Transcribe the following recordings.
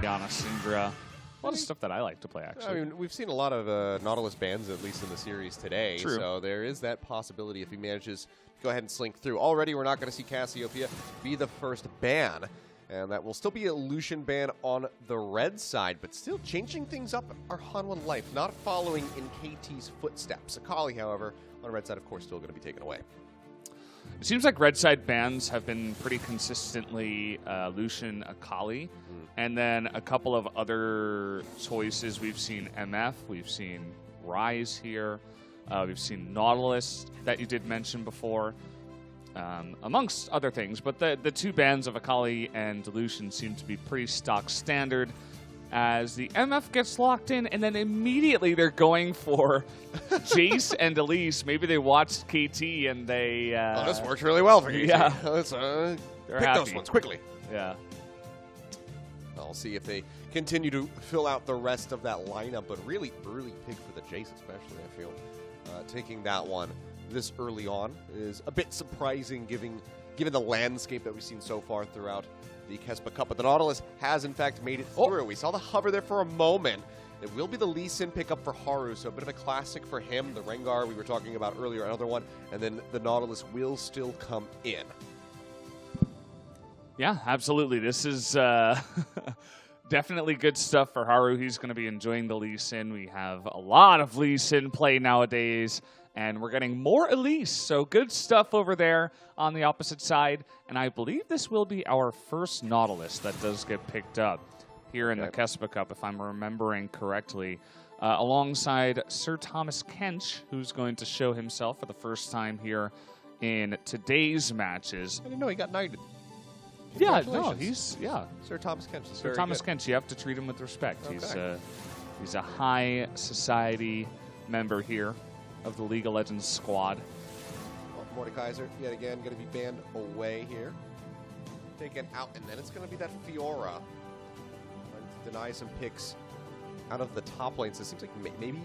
Yana, Syndra. A lot of stuff that I like to play, actually. I mean, we've seen a lot of Nautilus bans, at least in the series today. True. So there is that possibility if he manages to go ahead and slink through. Already, we're not going to see Cassiopeia be the first ban. And that will still be a Lucian ban on the red side, but still changing things up are Hanwha Life, not following in KT's footsteps. Akali, however, on the red side, of course, still going to be taken away. It seems like red side bans have been pretty consistently Lucian, Akali, and then a couple of other choices. We've seen MF, we've seen Ryze here, we've seen Nautilus that you did mention before, amongst other things. But the two bans of Akali and Lucian seem to be pretty stock standard, as the MF gets locked in, and then immediately they're going for Jace and Elise. Maybe they watched KT and they... oh, this worked really well for you. Yeah. Let's they're pick happy. those ones quickly. Yeah. I'll see if they continue to fill out the rest of that lineup, but really early pick for the Jace especially, I feel. Taking that one this early on is a bit surprising given the landscape that we've seen so far throughout the KeSPA Cup. But the Nautilus has, in fact, made it through. We saw the hover there for a moment. It will be the Lee Sin pickup for Haru, so a bit of a classic for him. The Rengar we were talking about earlier, another one. And then the Nautilus will still come in. Yeah, absolutely. This is definitely good stuff for Haru. He's going to be enjoying the Lee Sin. We have a lot of Lee Sin play nowadays, and we're getting more Elise. So good stuff over there on the opposite side. And I believe this will be our first Nautilus that does get picked up here in the KeSPA Cup, if I'm remembering correctly, alongside Sir Thomas Kench, who's going to show himself for the first time here in today's matches. I didn't know he got knighted. Yeah, no, he's Sir Thomas Kench. Sir Thomas Kench. You have to treat him with respect. Okay. He's a high society member here of the League of Legends squad. Well, Mordekaiser yet again going to be banned away here, taken out, and then it's going to be that Fiora. Trying to deny some picks out of the top lane. So it seems like maybe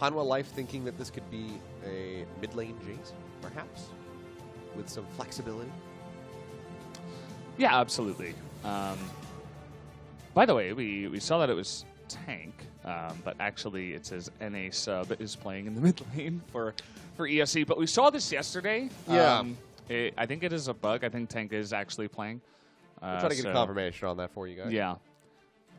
Hanwha Life thinking that this could be a mid lane Jace, perhaps, with some flexibility. Yeah, absolutely. By the way, we saw that it was tank, but actually it says NA sub is playing in the mid lane for ESC. But we saw this yesterday. Yeah. I think it is a bug. I think tank is actually playing. We'll try to get a confirmation on that for you guys. Yeah.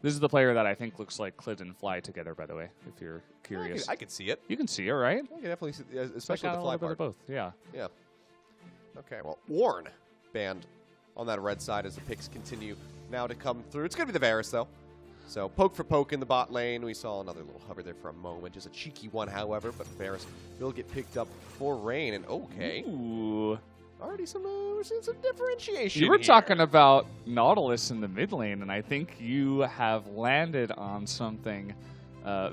This is the player that I think looks like Clid and Fly together, by the way, if you're curious. I could see it. You can see it, right? I can definitely see it, especially the Fly part. Both, yeah. Yeah. Okay, well, Warren banned on that red side as the picks continue now to come through. It's going to be the Varus, though. So poke for poke in the bot lane. We saw another little hover there for a moment. Just a cheeky one, however, but Varus will get picked up for Rain. And okay. Ooh. Already we're seeing some differentiation. You were here. talking about Nautilus in the mid lane, and I think you have landed on something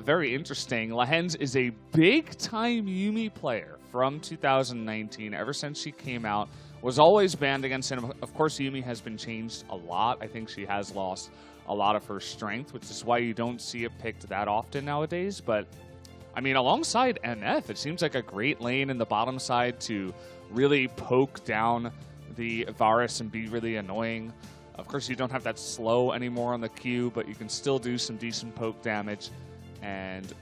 very interesting. Lahens is a big-time Yuumi player from 2019. Ever since she came out, was always banned against him. Of course, Yuumi has been changed a lot. I think she has lost a lot of her strength, which is why you don't see it picked that often nowadays. But, I mean, alongside MF, it seems like a great lane in the bottom side to really poke down the Varus and be really annoying. Of course, you don't have that slow anymore on the Q, but you can still do some decent poke damage. And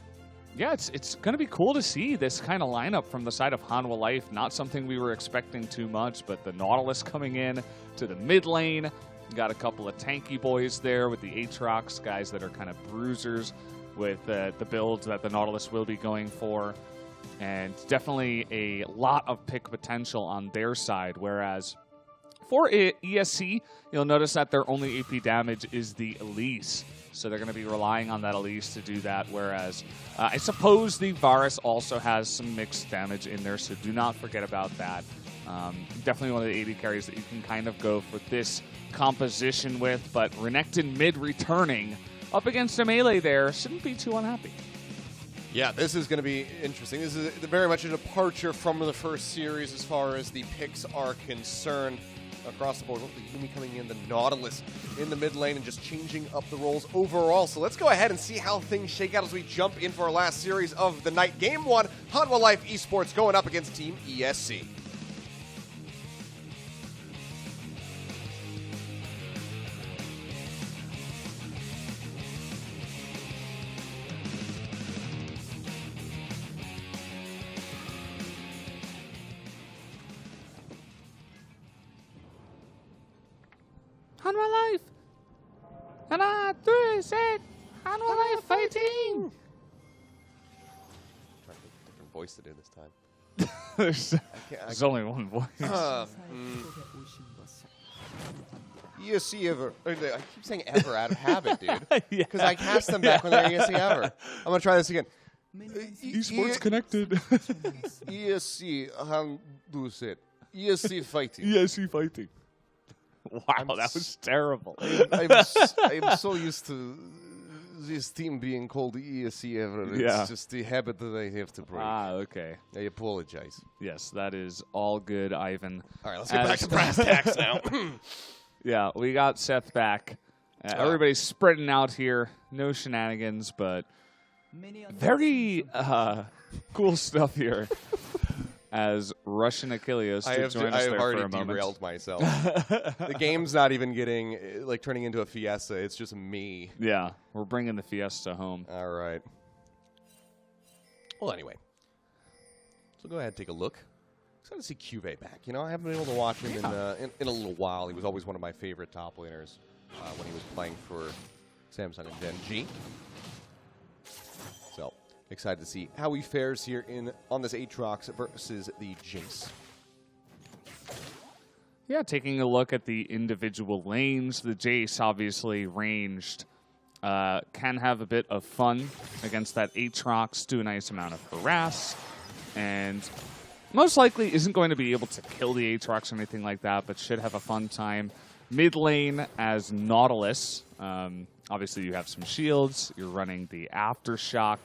yeah, it's going to be cool to see this kind of lineup from the side of Hanwha Life. Not something we were expecting too much, but the Nautilus coming in to the mid lane. Got a couple of tanky boys there with the Aatrox, guys that are kind of bruisers with the builds that the Nautilus will be going for. And definitely a lot of pick potential on their side, whereas for ESC, you'll notice that their only AP damage is the Elise. So they're going to be relying on that Elise to do that, whereas I suppose the Varus also has some mixed damage in there, so do not forget about that. Definitely one of the AD carries that you can kind of go for this composition with, but Renekton mid returning up against a melee there shouldn't be too unhappy. Yeah, this is going to be interesting. This is very much a departure from the first series as far as the picks are concerned across the board. Look, the Yuumi coming in, the Nautilus in the mid lane, and just changing up the roles overall. So let's go ahead and see how things shake out as we jump in for our last series of the night. Game 1, Hanwha Life Esports going up against Team ESC. Hanwha Life! And 3, set! Hanwha Life fighting! Trying to pick a different voice to do this time. There's only one voice. ESC ever. I keep saying ever out of habit, dude. Yeah. Because I cast them back when they're ESC ever. I'm going to try this again. Esports connected. ESC, how do you say it? ESC fighting. ESC fighting. Wow, that was terrible. I'm so used to this team being called ESC ever. It's just the habit that I have to break. Ah, okay. I apologize. Yes, that is all good, Ivan. All right, let's get back to brass tacks now. Yeah, we got Seth back. Everybody's spreading out here. No shenanigans, but very cool stuff here. As Russian Achilles to join us there for a moment. I have already derailed myself. The game's not even getting, like, turning into a fiesta. It's just me. Yeah, we're bringing the fiesta home. All right. Well, anyway. So go ahead and take a look. Excited to see KeSPA back. You know, I haven't been able to watch him in a little while. He was always one of my favorite top laners when he was playing for Samsung and Gen G. So, excited to see how he fares here on this Aatrox versus the Jace. Yeah, taking a look at the individual lanes, the Jace obviously ranged can have a bit of fun against that Aatrox, do a nice amount of harass, and most likely isn't going to be able to kill the Aatrox or anything like that, but should have a fun time. Mid lane as Nautilus, obviously you have some shields, you're running the Aftershock.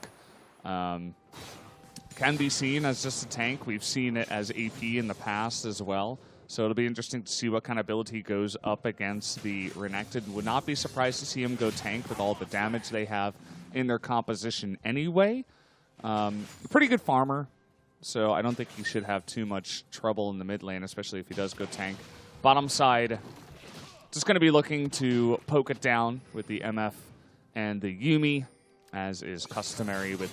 Can be seen as just a tank. We've seen it as AP in the past as well. So it'll be interesting to see what kind of build he goes up against the Renekton. Would not be surprised to see him go tank with all the damage they have in their composition anyway. Pretty good farmer, so I don't think he should have too much trouble in the mid lane, especially if he does go tank. Bottom side, just going to be looking to poke it down with the MF and the Yuumi, as is customary with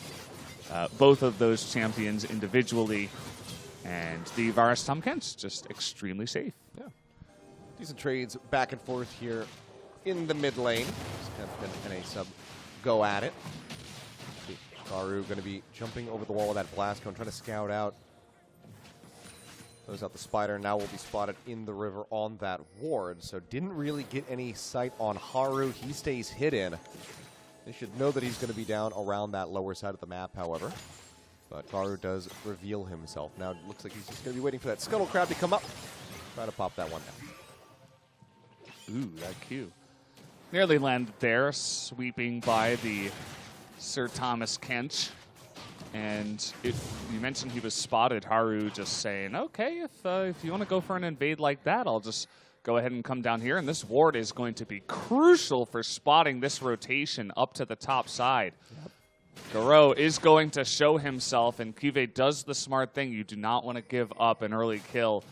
both of those champions individually. And the Varus Tahm Kench, just extremely safe. Yeah. Decent trades back and forth here in the mid lane. Just kind of sub go at it. Garu going to be jumping over the wall with that blast cone, trying to scout out. Throws out the spider. Now will be spotted in the river on that ward. So didn't really get any sight on Haru. He stays hidden. They should know that he's going to be down around that lower side of the map, however. But Garu does reveal himself. Now it looks like he's just going to be waiting for that Scuttle Crab to come up. Try to pop that one down. Ooh, that Q. Nearly landed there, sweeping by the Sir Thomas Kench. And you mentioned he was spotted. Haru just saying, okay, if you want to go for an invade like that, I'll just go ahead and come down here. And this ward is going to be crucial for spotting this rotation up to the top side. Yep. Garo is going to show himself, and KeSPA does the smart thing. You do not want to give up an early kill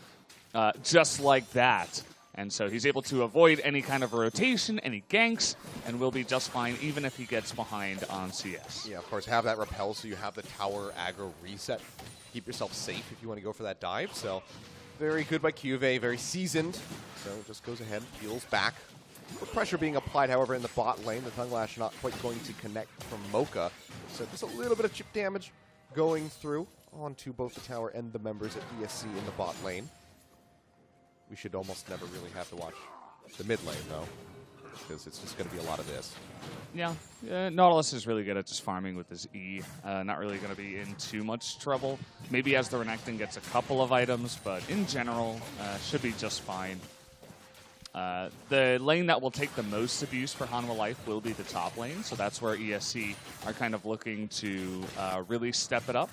just like that. And so he's able to avoid any kind of rotation, any ganks, and will be just fine even if he gets behind on CS. Yeah, of course, have that repel so you have the tower aggro reset. Keep yourself safe if you want to go for that dive. So very good by KeSPA, very seasoned. So just goes ahead, peels back. With pressure being applied, however, in the bot lane, the Tongue Lash not quite going to connect from Mocha. So just a little bit of chip damage going through onto both the tower and the members at ESC in the bot lane. We should almost never really have to watch the mid lane, though, because it's just going to be a lot of this. Yeah, Nautilus is really good at just farming with his E. Not really going to be in too much trouble. Maybe as the Renekton gets a couple of items, but in general, should be just fine. The lane that will take the most abuse for Hanwha Life will be the top lane, so that's where ESC are kind of looking to really step it up.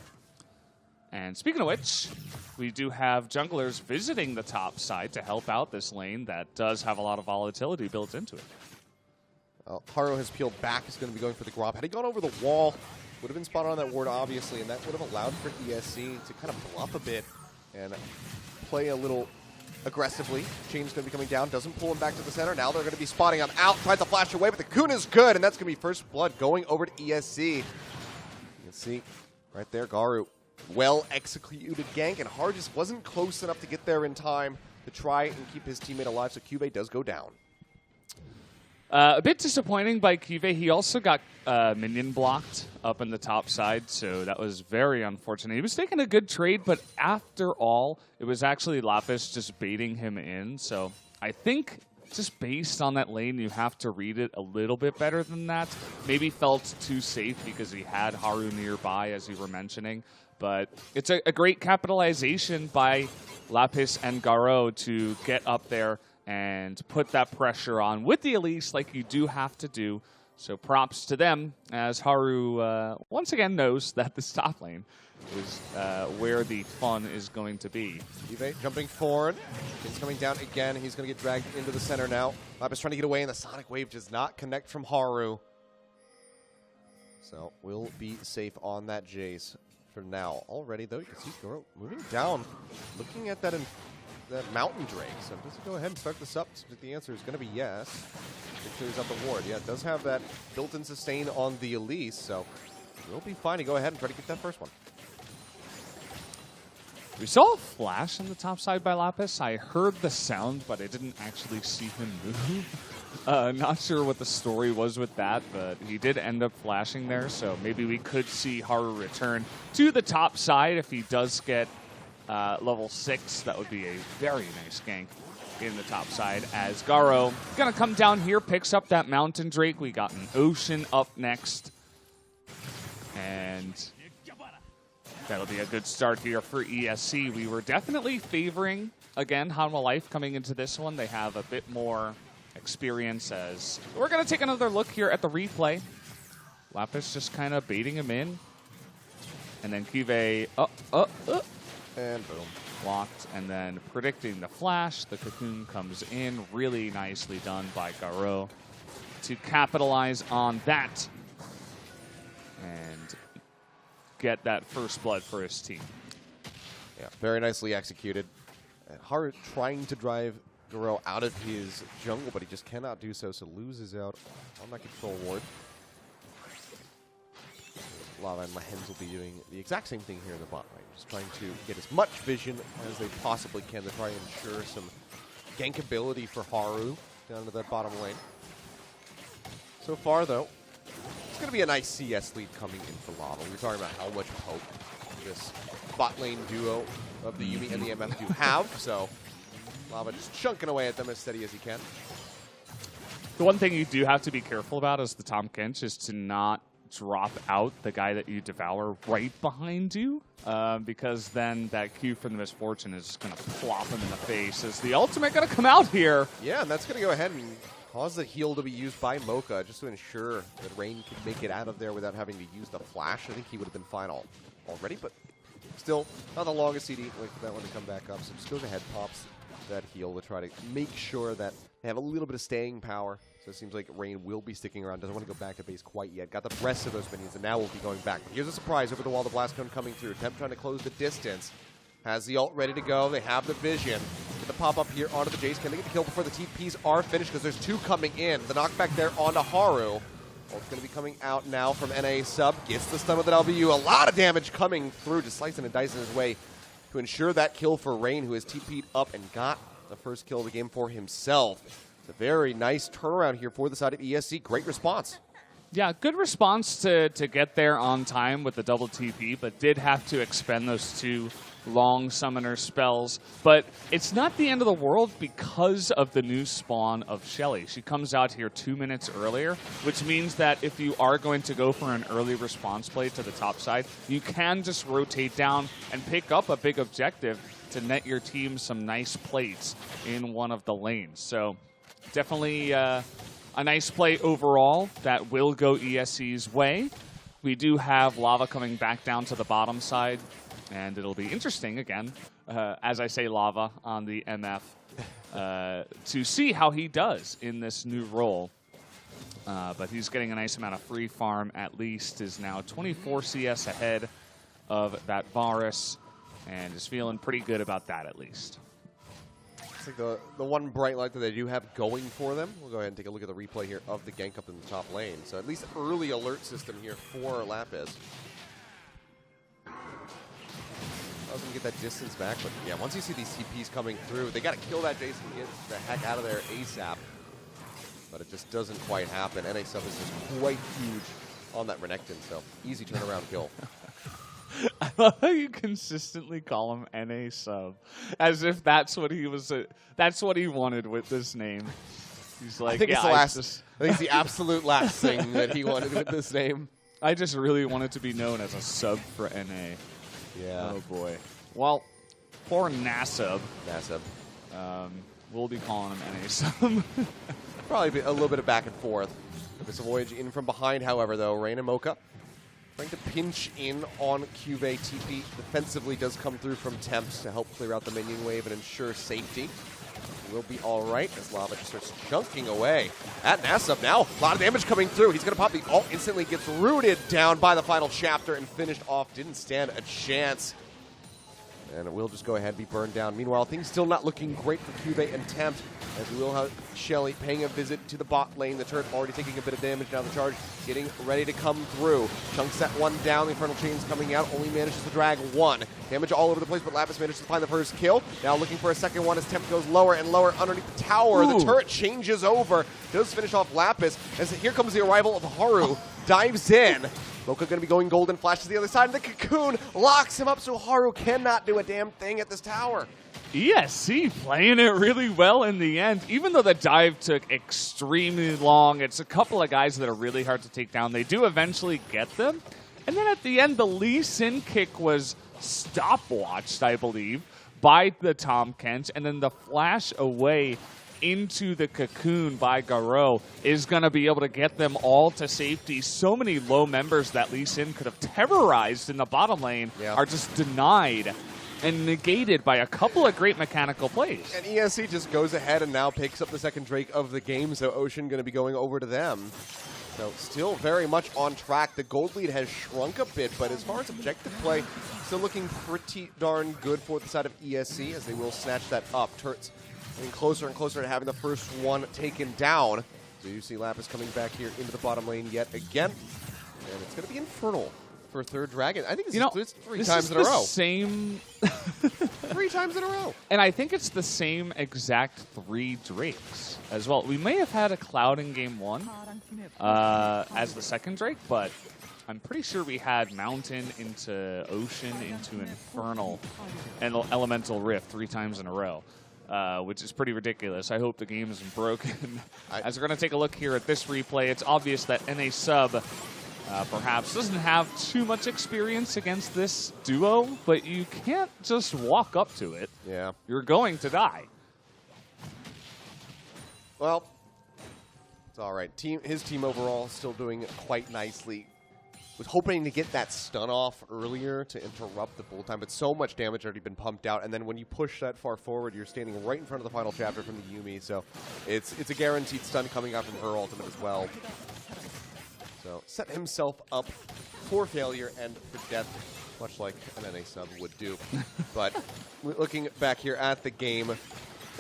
And speaking of which, we do have junglers visiting the top side to help out this lane that does have a lot of volatility built into it. Haru has peeled back, is going to be going for the Gromp. Had he gone over the wall, would have been spotted on that ward, obviously, and that would have allowed for ESC to kind of bluff a bit and play a little aggressively. Chain's going to be coming down, doesn't pull him back to the center. Now they're going to be spotting him out, tries to flash away, but the Kun is good, and that's going to be first blood going over to ESC. You can see right there, Garu. Well-executed gank, and Har just wasn't close enough to get there in time to try and keep his teammate alive, so KeSPA does go down. A bit disappointing by Kive. He also got minion blocked up in the top side, so that was very unfortunate. He was taking a good trade, but after all, it was actually Lapis just baiting him in. So I think just based on that lane, you have to read it a little bit better than that. Maybe felt too safe because he had Haru nearby, as you were mentioning. But it's a great capitalization by Lapis and Garo to get up there and put that pressure on with the Elise like you do have to do. So props to them, as Haru once again knows that this top lane is where the fun is going to be. Kive jumping forward. He's coming down again. He's going to get dragged into the center now. Lapis trying to get away, and the Sonic Wave does not connect from Haru. So we'll be safe on that Jace for now. Already, though, you can see Garo moving down, looking at that Mountain Drake. So does he go ahead and start this up? The answer is going to be yes. It clears out the ward. Yeah, it does have that built-in sustain on the Elise, so we'll be fine to go ahead and try to get that first one. We saw a flash on the top side by Lapis. I heard the sound, but I didn't actually see him move. Not sure what the story was with that, but he did end up flashing there, so maybe we could see Haru return to the top side if he does get level 6. That would be a very nice gank in the top side, as Garo gonna come down here, picks up that Mountain Drake. We got an Ocean up next, and that'll be a good start here for ESC. We were definitely favoring, again, Hanwha Life coming into this one. They have a bit more experience, as we're going to take another look here at the replay. Lapis just kind of baiting him in. And then Kive, and boom. Blocked, and then predicting the flash. The cocoon comes in. Really nicely done by Garo to capitalize on that and get that first blood for his team. Yeah, very nicely executed. Haru trying to drive Garo out of his jungle, but he just cannot do so, so loses out on that control ward. Lava and Lahens will be doing the exact same thing here in the bot lane, just trying to get as much vision as they possibly can to try and ensure some gankability for Haru down to that bottom lane. So far, though, it's going to be a nice CS lead coming in for Lava. We were talking about how much hope this bot lane duo of the Yuumi and the MF do have, so Lava just chunking away at them as steady as he can. The one thing you do have to be careful about as the Tahm Kench is to not drop out the guy that you devour right behind you, because then that Q from the Misfortune is just going to plop him in the face. Is the ultimate going to come out here? Yeah, and that's going to go ahead and cause the heal to be used by Mocha just to ensure that Rain could make it out of there without having to use the flash. I think he would have been fine already, but still not the longest CD. Wait for that one to come back up. So just goes ahead, pops that heal to try to make sure that they have a little bit of staying power. So it seems like Rain will be sticking around. Doesn't want to go back to base quite yet. Got the rest of those minions, and now will be going back. But here's a surprise over the wall. The Blast Cone coming through. Temp trying to close the distance. Has the ult ready to go. They have the vision. Get the pop up here onto the Jace. Can they get the kill before the TPs are finished? Because there's two coming in. The knockback there onto Haru. Ult's going to be coming out now from NA Sub. Gets the stun with an LBU. A lot of damage coming through, just slicing and dicing his way to ensure that kill for Rain, who has TP'd up and got the first kill of the game for himself. It's a very nice turnaround here for the side of ESC. Great response. Yeah, good response to get there on time with the double TP, but did have to expend those two long summoner spells. But it's not the end of the world because of the new spawn of Shelly. She comes out here 2 minutes earlier, which means that if you are going to go for an early response play to the top side, you can just rotate down and pick up a big objective to net your team some nice plates in one of the lanes. So definitely a nice play overall that will go ESC's way. We do have Lava coming back down to the bottom side, and it'll be interesting, again, as I say Lava on the MF, to see how he does in this new role. But he's getting a nice amount of free farm, at least, is now 24 CS ahead of that Varus, and is feeling pretty good about that, at least. I think the one bright light that they do have going for them, we'll go ahead and take a look at the replay here of the gank up in the top lane. So at least early alert system here for Lapis. Doesn't get that distance back, but yeah, once you see these TPs coming through, they got to kill that Jason, get the heck out of there ASAP. but it just doesn't quite happen. NA sub is just quite huge on that Renekton, so easy turnaround kill. I love how you consistently call him NA sub, as if that's what he was. That's what he wanted with this name. He's like, I think yeah, it's I think it's the absolute last thing that he wanted with this name. I just really wanted to be known as a sub for NA. Yeah. Oh boy. Well, poor Nasub. Nasub. We'll be calling him NA sub. Probably be a little bit of back and forth. There's a Voyage in from behind, however, though. Rain and Mocha trying to pinch in on QV. TP defensively does come through from Temps to help clear out the minion wave and ensure safety. Will be all right as Lava just starts chunking away at Nasub now. A lot of damage coming through. He's going to pop the ult, instantly gets rooted down by the final chapter and finished off. Didn't stand a chance. And it will just go ahead and be burned down. Meanwhile, things still not looking great for QV and Tempt, as we will have HLE paying a visit to the bot lane. The turret already taking a bit of damage. Now the charge getting ready to come through. Chunks that one down. The Infernal Chains coming out. Only manages to drag one. Damage all over the place, but Lapis manages to find the first kill. Now looking for a second one as Tempt goes lower and lower underneath the tower. Ooh. The turret changes over. Does finish off Lapis as here comes the arrival of Haru. Dives in. Mocha going to be going golden, flashes to the other side, and the cocoon locks him up so Haru cannot do a damn thing at this tower. ESC playing it really well in the end. Even though the dive took extremely long, it's a couple of guys that are really hard to take down. They do eventually get them. And then at the end, the Lee Sin kick was stopwatched, I believe, by the Tom Kent. And then the flash away into the cocoon by Garo is going to be able to get them all to safety. So many low members that Lee Sin could have terrorized in the bottom lane are just denied and negated by a couple of great mechanical plays. And ESC just goes ahead and now picks up the second Drake of the game, so Ocean going to be going over to them. So still very much on track. The gold lead has shrunk a bit, but as far as objective play, still looking pretty darn good for the side of ESC, as they will snatch that up. Turrets getting closer and closer to having the first one taken down. So you see Lapis coming back here into the bottom lane yet again. And it's going to be Infernal for third Dragon. I think this is three times in a row. Same 3 times in a row. And I think it's the same exact 3 Drakes as well. We may have had a Cloud in game 1 as the second Drake, but I'm pretty sure we had Mountain into Ocean into Infernal and Elemental Rift 3 times in a row. Which is pretty ridiculous. I hope the game isn't broken. As we're going to take a look here at this replay, it's obvious that NA Sub perhaps doesn't have too much experience against this duo, but you can't just walk up to it. Yeah. You're going to die. Well, it's all right. His team overall still doing quite nicely. Was hoping to get that stun off earlier to interrupt the bull time, but so much damage already been pumped out, and then when you push that far forward, you're standing right in front of the final chapter from the Yuumi, so it's a guaranteed stun coming out from her ultimate as well. So set himself up for failure and for death, much like an NA sub would do. But looking back here at the game,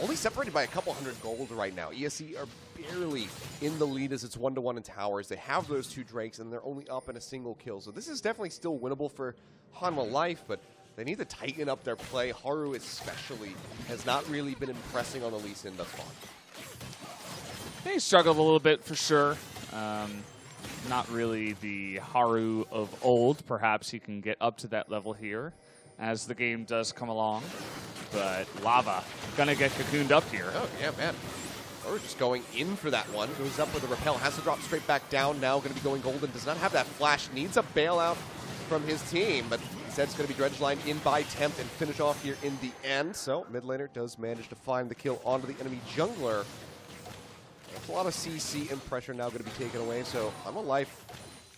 only separated by a couple hundred gold right now. ESC are barely in the lead as it's 1-1 in towers. They have those 2 Drakes, and they're only up in a single kill. So this is definitely still winnable for Hanwha Life, but they need to tighten up their play. Haru especially has not really been impressing on the Lee Sin thus far. They struggled a little bit for sure. Not really the Haru of old. Perhaps he can get up to that level here as the game does come along. But Lava gonna get cocooned up here. Oh, yeah, man. Or just going in for that one. Goes up with a repel. Has to drop straight back down. Now going to be going golden. Does not have that flash. Needs a bailout from his team. But instead it's going to be dredge lined in by Tempt and finish off here in the end. So mid laner does manage to find the kill onto the enemy jungler. That's a lot of CC and pressure now going to be taken away. So Hanwha Life,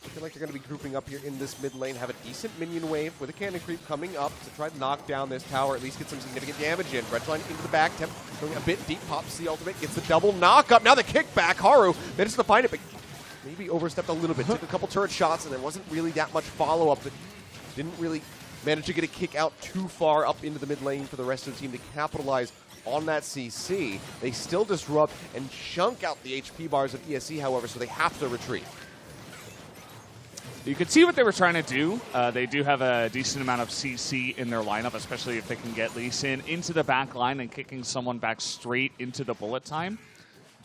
I feel like they're going to be grouping up here in this mid lane. Have a decent minion wave with a cannon creep coming up to try to knock down this tower. At least get some significant damage in. Dredge line into the back. Tempt going a bit deep. Pops the ultimate. Gets the double knock up. Now the kickback. Haru manages to find it, but maybe overstepped a little bit. Took a couple turret shots, and there wasn't really that much follow-up. That didn't really manage to get a kick out too far up into the mid lane for the rest of the team to capitalize on that CC. They still disrupt and chunk out the HP bars of ESC, however, so they have to retreat. You could see what they were trying to do. They do have a decent amount of CC in their lineup, especially if they can get Lee Sin into the back line and kicking someone back straight into the bullet time.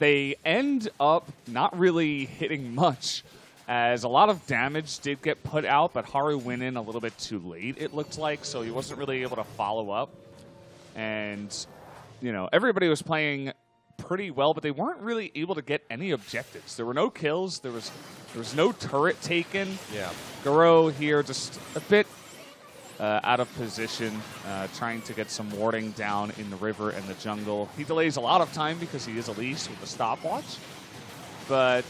they end up not really hitting much, as a lot of damage did get put out, but Haru went in a little bit too late, it looked like, so he wasn't really able to follow up. And, you know, everybody was playing pretty well, but they weren't really able to get any objectives. There were no kills. There was no turret taken. Yeah. Garo here just a bit out of position, trying to get some warding down in the river and the jungle. He delays a lot of time because he is Elise with the stopwatch, but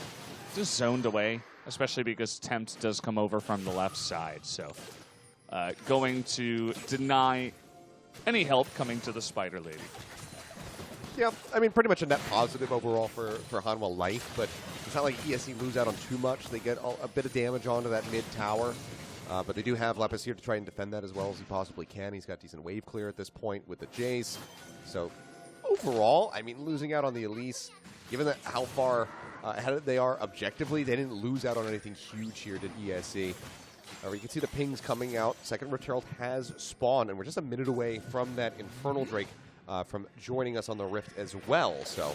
just zoned away, especially because Tempt does come over from the left side. So going to deny any help coming to the Spider Lady. Yeah, I mean, pretty much a net positive overall for Hanwha Life, but it's not like ESC lose out on too much. They get a bit of damage onto that mid tower, but they do have Lepus here to try and defend that as well as he possibly can. He's got decent wave clear at this point with the Jace. So overall, I mean, losing out on the Elise, given that how far ahead they are objectively, they didn't lose out on anything huge here, did ESC. You can see the pings coming out. Second Herald has spawned, and we're just a minute away from that Infernal Drake from joining us on the Rift as well. So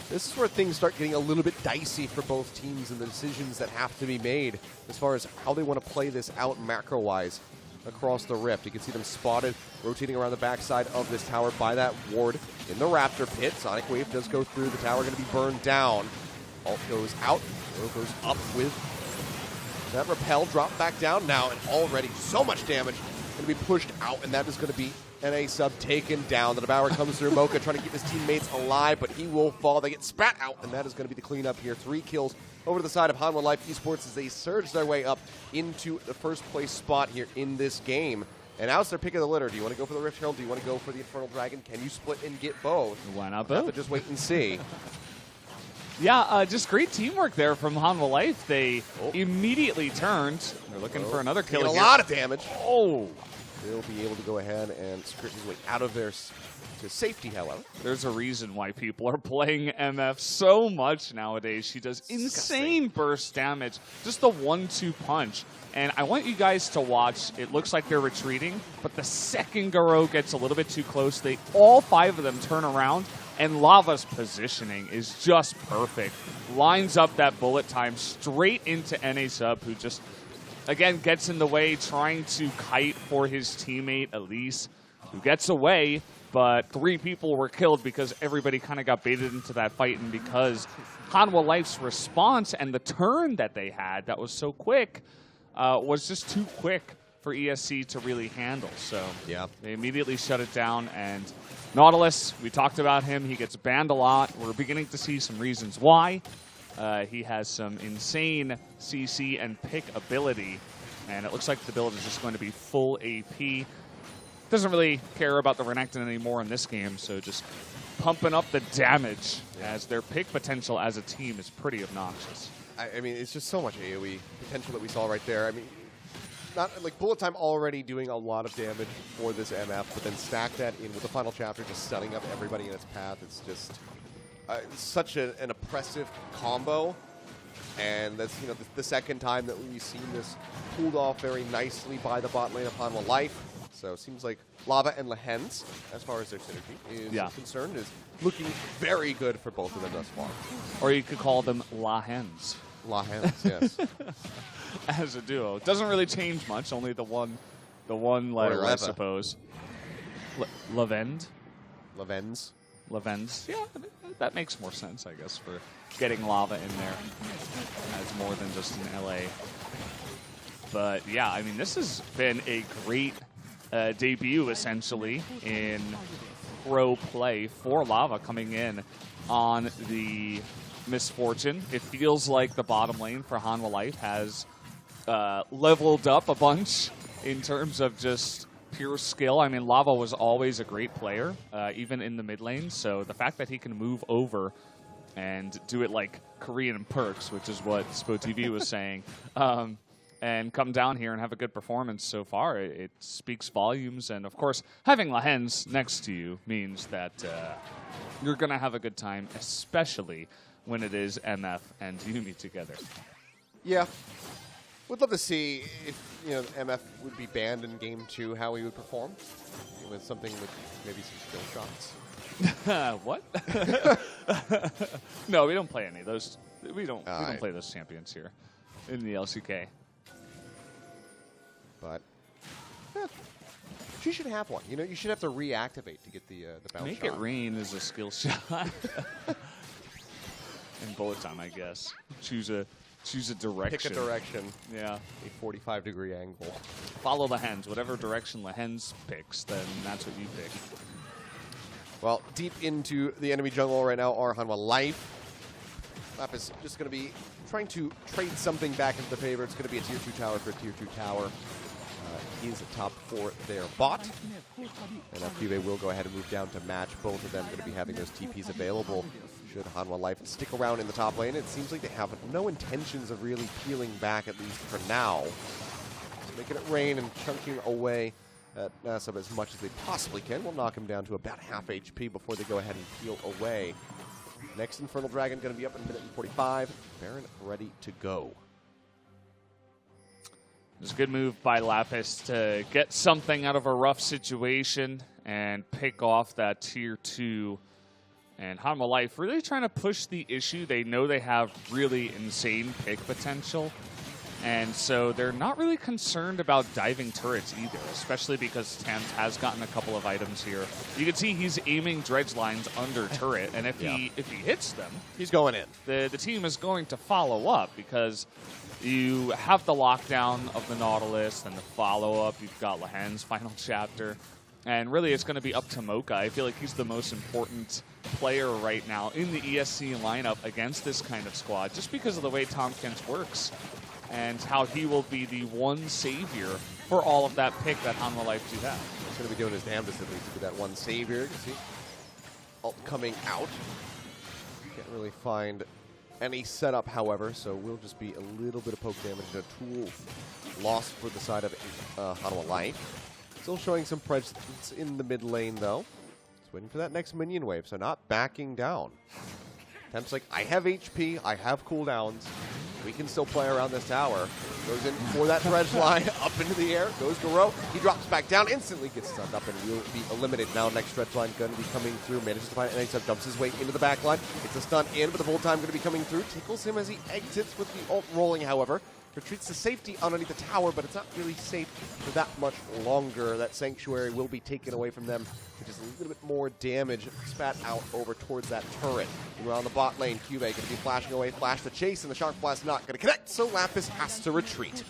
this is where things start getting a little bit dicey for both teams and the decisions that have to be made as far as how they want to play this out macro-wise across the Rift. You can see them spotted, rotating around the backside of this tower by that ward in the Raptor pit. Sonic Wave does go through. The tower going to be burned down. Ult goes out. Ult goes up with that repel. Drop back down now, and already so much damage going to be pushed out, and that is going to be NA sub taken down. The Devourer comes through. Mocha trying to keep his teammates alive, but he will fall. They get spat out, and that is going to be the cleanup here. 3 kills over to the side of Hanwha Life Esports as they surge their way up into the first place spot here in this game. And now it's their pick of the litter. Do you want to go for the Rift Herald? Do you want to go for the Infernal Dragon? Can you split and get both? Why not both? But just wait and see. Yeah, just great teamwork there from Hanwha Life. They immediately turned. They're looking for another kill here. A lot of damage. Oh. They'll be able to go ahead and script his way out of there to safety, however. There's a reason why people are playing MF so much nowadays. She does insane burst damage. Just the 1-2 punch. And I want you guys to watch. It looks like they're retreating, but the second Garo gets a little bit too close, all 5 of them turn around, and Lava's positioning is just perfect. Lines up that bullet time straight into NA Sub, who just, again, gets in the way, trying to kite for his teammate, Elise, who gets away, but 3 people were killed because everybody kind of got baited into that fight, and because Hanwha Life's response and the turn that they had that was so quick was just too quick for ESC to really handle. So yeah, they immediately shut it down, and Nautilus, we talked about him, he gets banned a lot. We're beginning to see some reasons why. He has some insane CC and pick ability, and it looks like the build is just going to be full AP. Doesn't really care about the Renekton anymore in this game, so just pumping up the damage as their pick potential as a team is pretty obnoxious. I mean, it's just so much AoE potential that we saw right there. I mean, not like Bullet Time already doing a lot of damage for this MF, but then stack that in with the final chapter, just stunning up everybody in its path. It's just such an oppressive combo, and that's the second time that we've seen this pulled off very nicely by the bot lane of Hanwha Life. So it seems like Lava and Lahens, as far as their synergy is concerned, is looking very good for both of them thus far. Or you could call them Lahens. Lahens, yes. As a duo. It doesn't really change much, only the one letter, I suppose. Lavend? Lavens. Lavens. Yeah, that makes more sense, I guess, for getting Lava in there as more than just an LA. But yeah, I mean, this has been a great debut, essentially, in pro play for Lava coming in on the Misfortune. It feels like the bottom lane for Hanwha Life has leveled up a bunch in terms of just pure skill. I mean, Lava was always a great player, even in the mid lane, so the fact that he can move over and do it like Korean perks, which is what SpoTV was saying, and come down here and have a good performance so far, it speaks volumes. And of course, having Lahens next to you means that you're going to have a good time, especially when it is MF and Yumi together. Yeah. Would love to see if MF would be banned in Game 2, how he would perform with something with maybe some skill shots. What? No, we don't play any of those. We don't play those champions here in the LCK. But she should have one. You know, you should have to reactivate to get the bounce Make shot. It rain is a skill shot. And bullet time, I guess. Choose a direction. Pick a direction. Yeah. A 45-degree angle. Follow the hens. Whatever direction the hens picks, then that's what you pick. Well, deep into the enemy jungle right now are Hanwha Life. Lapis just going to be trying to trade something back into the favor. It's going to be a tier 2 tower for a tier 2 tower. He's a top for their bot. And now KeSPA will go ahead and move down to match. Both of them going to be having those TPs available. Should Hanwha Life stick around in the top lane, it seems like they have no intentions of really peeling back, at least for now. Making it rain and chunking away at Nasub as much as they possibly can. We'll knock him down to about half HP before they go ahead and peel away. Next Infernal Dragon going to be up in a minute and 45. Baron ready to go. It was a good move by Lapis to get something out of a rough situation and pick off that tier 2. And Hanwha Life really trying to push the issue. They know they have really insane pick potential. And so they're not really concerned about diving turrets either, especially because Tams has gotten a couple of items here. You can see he's aiming dredge lines under turret, and if he hits them, he's going in. The team is going to follow up because you have the lockdown of the Nautilus and the follow-up. You've got Lahen's final chapter. And really, it's going to be up to Mocha. I feel like he's the most important player right now in the ESC lineup against this kind of squad, just because of the way Tom Kent works and how he will be the one savior for all of that pick that Hanwha Life do have. He's going to be doing his damnedest at least to be that one savior. You can see ult coming out. Can't really find any setup, however, so we'll just be a little bit of poke damage and a tool lost for the side of Hanwha Life. Still showing some presence in the mid lane, though. Just waiting for that next minion wave, so not backing down. Temp's like, I have HP, I have cooldowns. We can still play around this tower. Goes in for that dredge line, up into the air, goes to Ro. He drops back down, instantly gets stunned up, and will be eliminated. Now next dredge line going to be coming through. Manages to find an exit, jumps his way into the back line. It's a stun in, but the whole time going to be coming through. Tickles him as he exits with the ult rolling, however. Retreats to safety underneath the tower, but it's not really safe for that much longer. That Sanctuary will be taken away from them, which is a little bit more damage spat out over towards that turret. And we're on the bot lane. KeSPA going to be flashing away, flash the chase, and the Shock Blast not going to connect, so Lapis has to retreat.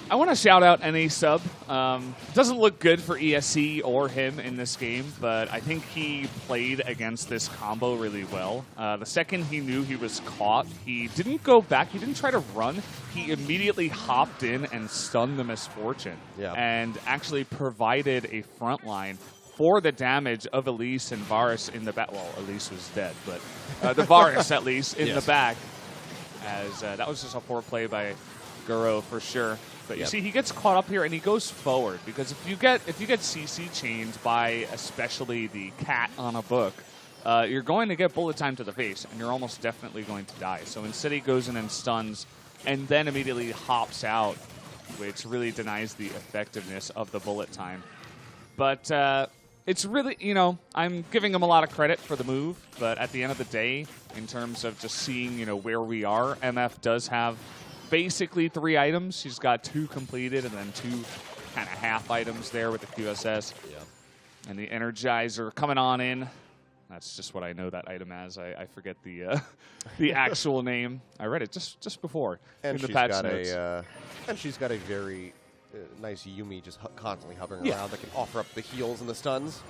I want to shout out NA Sub. Doesn't look good for ESC or him in this game, but I think he played against this combo really well. The second he knew he was caught, he didn't go back. He didn't try to run. He immediately hopped in and stunned the Misfortune and actually provided a front line for the damage of Elise and Varus in the back. Well, Elise was dead, but the Varus at least in the back. As that was just a poor play by Guro for sure. But you see, he gets caught up here and he goes forward because if you get CC chained by especially the cat on a book, you're going to get bullet time to the face and you're almost definitely going to die. So instead he goes in and stuns and then immediately hops out, which really denies the effectiveness of the bullet time. But it's really, you know, I'm giving him a lot of credit for the move, but at the end of the day, in terms of just seeing, you know, where we are, MF does have basically 3 items. She's got 2 completed and then 2 kind of half items there with the QSS. Yeah. And the Energizer coming on in. That's just what I know that item as. I forget the the actual name. I read it just before and in the patch notes. And she's got a very nice Yuumi just constantly hovering around that can offer up the heals and the stuns.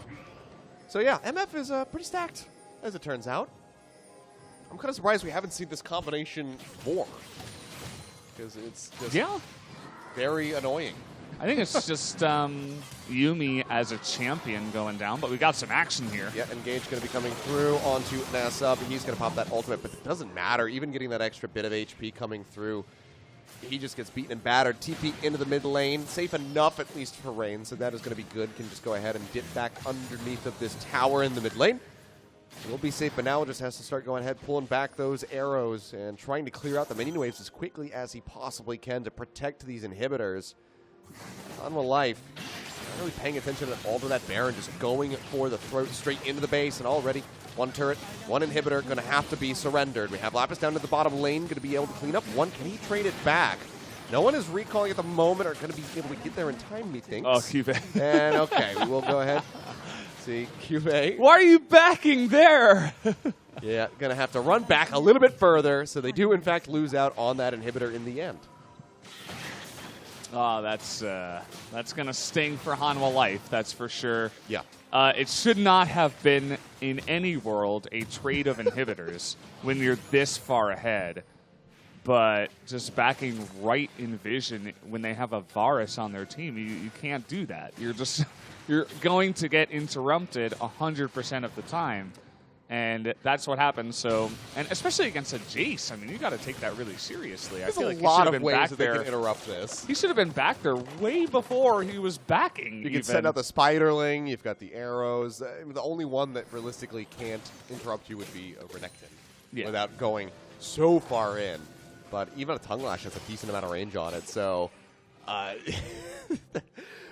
So yeah, MF is pretty stacked, as it turns out. I'm kind of surprised we haven't seen this combination more. Because it's just very annoying. I think it's just Yuumi as a champion going down, but we got some action here. Yeah, Engage going to be coming through onto Nasub. He's going to pop that ultimate, but it doesn't matter. Even getting that extra bit of HP coming through, he just gets beaten and battered. TP into the mid lane. Safe enough, at least for Rain, so that is going to be good. Can just go ahead and dip back underneath of this tower in the mid lane. We'll be safe, but now just has to start going ahead, pulling back those arrows and trying to clear out the minion waves as quickly as he possibly can to protect these inhibitors. Hanwha Life not really paying attention at all to that Baron, just going for the throat straight into the base, and already one turret, one inhibitor going to have to be surrendered. We have Lapis down to the bottom lane, going to be able to clean up one. Can he trade it back? No one is recalling at the moment, or going to be able to get there in time, methinks. Oh, QV. And okay, we will go ahead. See, QV. Why are you backing there? Yeah, going to have to run back a little bit further, so they do, in fact, lose out on that inhibitor in the end. Oh, that's going to sting for Hanwha Life, that's for sure. Yeah. It should not have been, in any world, a trade of inhibitors when you're this far ahead. But just backing right in vision when they have a Varus on their team, you can't do that. You're going to get interrupted 100% of the time. And that's what happens. So, and especially against a Jace, I mean, you got to take that really seriously. There's I feel like a lot he of ways that they can interrupt this. He should have been back there way before he was backing. You can send out the Spiderling. You've got the arrows. The only one that realistically can't interrupt you would be a Renekton without going so far in. But even a Tongue Lash has a decent amount of range on it. So,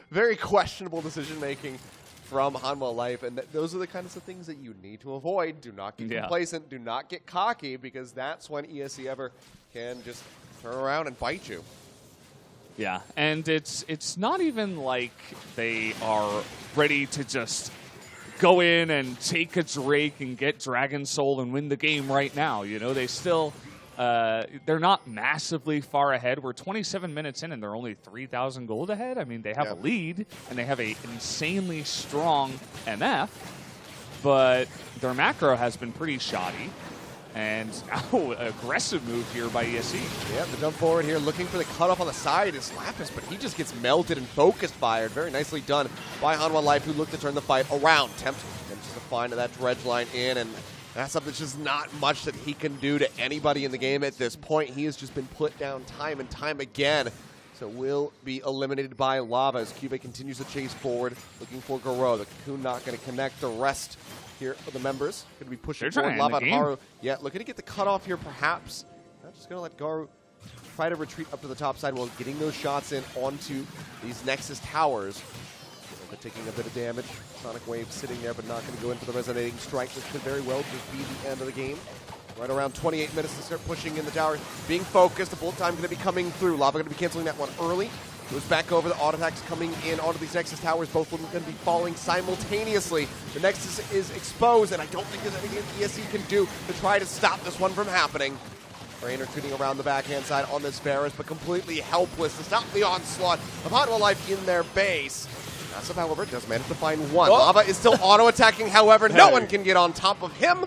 very questionable decision making from Hanwha Life, and those are the kinds of things that you need to avoid. Do not get complacent. Do not get cocky, because that's when ESC ever can just turn around and bite you. Yeah, and it's not even like they are ready to just go in and take a Drake and get Dragon Soul and win the game right now. You know, they still... they're not massively far ahead. We're 27 minutes in, and they're only 3,000 gold ahead. I mean, they have a lead, and they have an insanely strong MF, but their macro has been pretty shoddy. And aggressive move here by ESC. Yeah, the jump forward here, looking for the cutoff on the side is Lapis, but he just gets melted and focused fired. Very nicely done by Hanwha Life, who looked to turn the fight around. Tempts to find that dredge line in, and that's something that's just not much that he can do to anybody in the game at this point. He has just been put down time and time again. So will be eliminated by Lava as KeSPA continues to chase forward, looking for Garo. The Cocoon not going to connect. The rest here of the members going to be pushing forward. Lava and Haru. Yeah, looking to get the cutoff here, perhaps. Not just going to let Garu try to retreat up to the top side while getting those shots in onto these Nexus towers. They're taking a bit of damage. Sonic Wave sitting there, but not going to go into the resonating strike. This could very well just be the end of the game. Right around 28 minutes to start pushing in the tower. Being focused, the bullet time going to be coming through. Lava going to be canceling that one early. Goes back over, the auto attacks coming in onto these Nexus towers. Both of them going to be falling simultaneously. The Nexus is exposed, and I don't think there's anything that ESC can do to try to stop this one from happening. Rainer shooting around the backhand side on this Varus, but completely helpless to stop the onslaught of Hanwha Life in their base. Nassif, however, does manage to find one. Lava is still auto-attacking, however, no one can get on top of him.